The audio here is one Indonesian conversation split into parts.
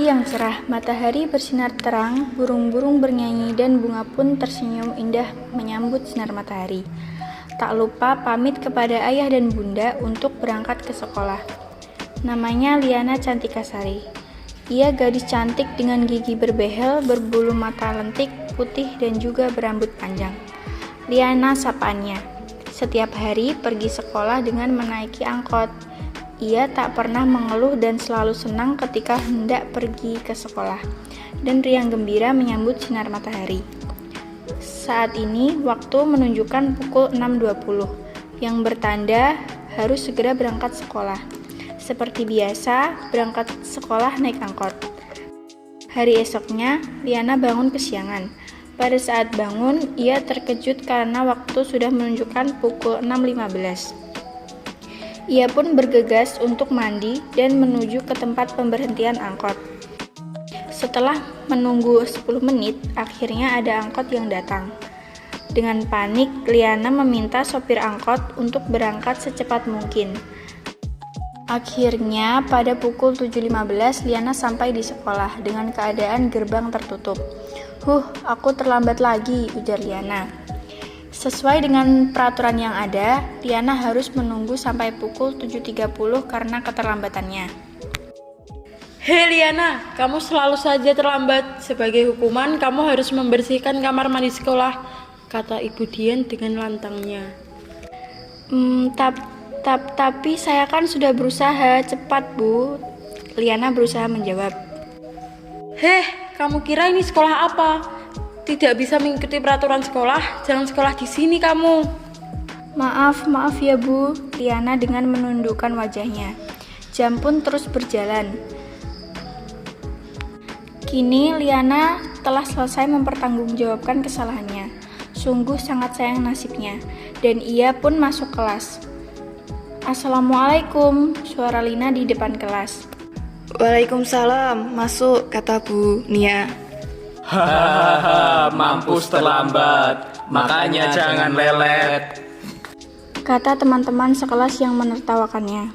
Pagi yang cerah, matahari bersinar terang, burung-burung bernyanyi dan bunga pun tersenyum indah menyambut sinar matahari. Tak lupa pamit kepada ayah dan bunda untuk berangkat ke sekolah. Namanya Liana Cantikasari. Ia gadis cantik dengan gigi berbehel, berbulu mata lentik, putih dan juga berambut panjang. Liana sapaannya. Setiap hari pergi sekolah dengan menaiki angkot. Ia tak pernah mengeluh dan selalu senang ketika hendak pergi ke sekolah, dan riang gembira menyambut sinar matahari. Saat ini waktu menunjukkan pukul 6.20, yang bertanda harus segera berangkat sekolah. Seperti biasa, berangkat sekolah naik angkot. Hari esoknya, Liana bangun kesiangan. Pada saat bangun, ia terkejut karena waktu sudah menunjukkan pukul 6.15. Ia pun bergegas untuk mandi dan menuju ke tempat pemberhentian angkot. Setelah menunggu 10 menit, akhirnya ada angkot yang datang. Dengan panik, Liana meminta sopir angkot untuk berangkat secepat mungkin. Akhirnya, pada pukul 7.15, Liana sampai di sekolah dengan keadaan gerbang tertutup. Aku terlambat lagi," ujar Liana. Sesuai dengan peraturan yang ada, Liana harus menunggu sampai pukul 7.30 karena keterlambatannya. "Hei Liana, kamu selalu saja terlambat. Sebagai hukuman, kamu harus membersihkan kamar mandi sekolah," kata Ibu Dian dengan lantangnya. Tapi saya kan sudah berusaha, cepat Bu," Liana berusaha menjawab. "Heh, kamu kira ini sekolah apa? Tidak bisa mengikuti peraturan sekolah, jangan sekolah di sini kamu." Maaf ya Bu, Liana dengan menundukkan wajahnya. Jam pun terus berjalan. Kini Liana telah selesai mempertanggungjawabkan kesalahannya. Sungguh sangat sayang nasibnya, dan ia pun masuk kelas. "Assalamualaikum," suara Lina di depan kelas. "Waalaikumsalam, masuk," kata Bu Nia. "Hahaha, mampus terlambat, makanya jangan lelet," kata teman-teman sekelas yang menertawakannya.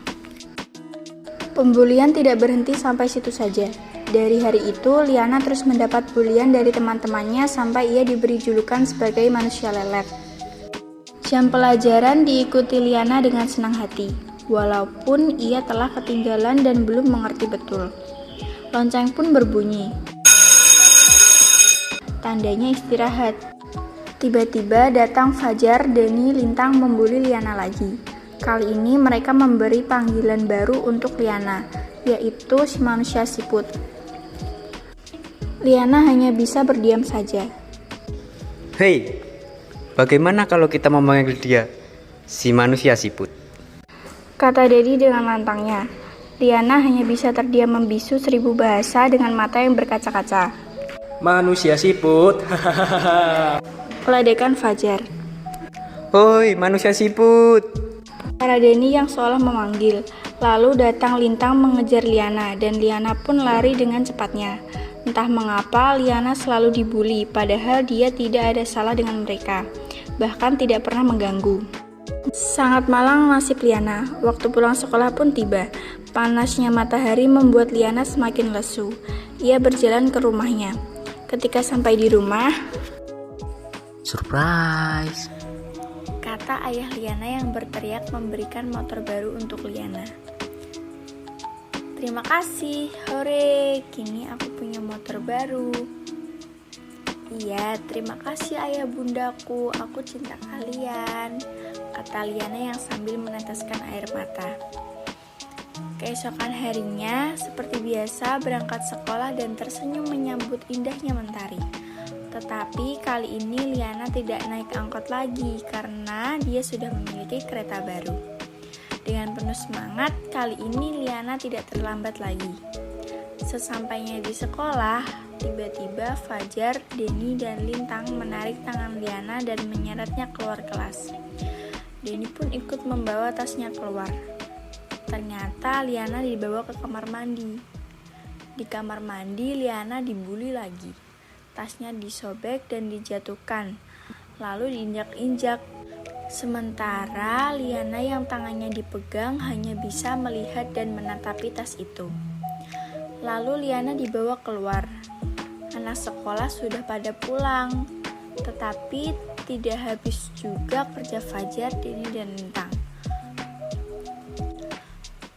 Pembulian tidak berhenti sampai situ saja. Dari hari itu, Liana terus mendapat bulian dari teman-temannya sampai ia diberi julukan sebagai manusia lelet. Jam pelajaran diikuti Liana dengan senang hati, walaupun ia telah ketinggalan dan belum mengerti betul. Lonceng pun berbunyi. Tandanya istirahat. Tiba-tiba datang Fajar, Deni, Lintang membuli Liana lagi. Kali ini mereka memberi panggilan baru untuk Liana, yaitu si manusia siput. Liana hanya bisa berdiam saja. "Hei, bagaimana kalau kita memanggil dia si manusia siput?" kata Dedi dengan lantangnya. Liana hanya bisa terdiam membisu 1000 bahasa dengan mata yang berkaca-kaca. "Manusia siput, hahaha," Peledekan Fajar. "Hoi, manusia siput!" Para Deni yang seolah memanggil. Lalu datang Lintang mengejar Liana, dan Liana pun lari dengan cepatnya. Entah mengapa Liana selalu dibuli, padahal dia tidak ada salah dengan mereka, bahkan tidak pernah mengganggu. Sangat malang nasib Liana. Waktu pulang sekolah pun tiba. Panasnya matahari membuat Liana semakin lesu. Ia berjalan ke rumahnya. Ketika sampai di rumah, surprise, kata ayah Liana yang berteriak memberikan motor baru untuk Liana. "Terima kasih, hore, kini aku punya motor baru." "Iya, terima kasih ayah bundaku, aku cinta kalian," kata Liana yang sambil meneteskan air mata. Keesokan harinya, seperti biasa berangkat sekolah dan tersenyum menyambut indahnya mentari. Tetapi kali ini Liana tidak naik angkot lagi karena dia sudah memiliki kereta baru. Dengan penuh semangat, kali ini Liana tidak terlambat lagi. Sesampainya di sekolah, tiba-tiba Fajar, Deni, dan Lintang menarik tangan Liana dan menyeretnya keluar kelas. Deni pun ikut membawa tasnya keluar. Ternyata Liana dibawa ke kamar mandi. Di kamar mandi, Liana dibully lagi. Tasnya disobek dan dijatuhkan, lalu diinjak-injak. Sementara Liana yang tangannya dipegang hanya bisa melihat dan menatapi tas itu. Lalu Liana dibawa keluar. Anak sekolah sudah pada pulang, tetapi tidak habis juga kerja Fajar, Denny, dan Lintang.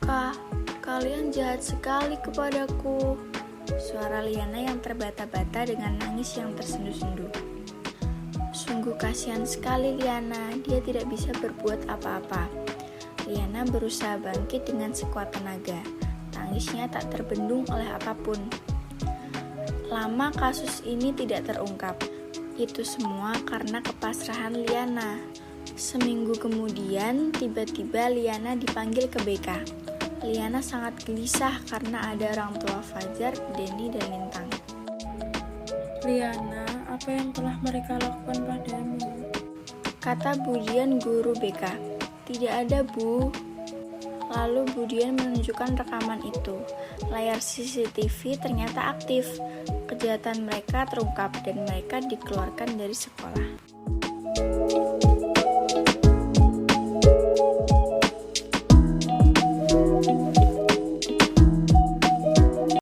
"Kak, kalian jahat sekali kepadaku," suara Liana yang terbata-bata dengan nangis yang tersendu-sendu. Sungguh kasihan sekali Liana, dia tidak bisa berbuat apa-apa. Liana berusaha bangkit dengan sekuat tenaga. Tangisnya tak terbendung oleh apapun. Lama kasus ini tidak terungkap. Itu semua karena kepasrahan Liana. Seminggu kemudian, tiba-tiba Liana dipanggil ke BK. Liana sangat gelisah karena ada orang tua Fajar, Denny, dan Lintang. Liana, apa yang telah mereka lakukan padamu? Kata Budian guru BK. "Tidak ada, Bu." Lalu Budian menunjukkan rekaman itu. Layar CCTV ternyata aktif. Kejahatan mereka terungkap dan mereka dikeluarkan dari sekolah.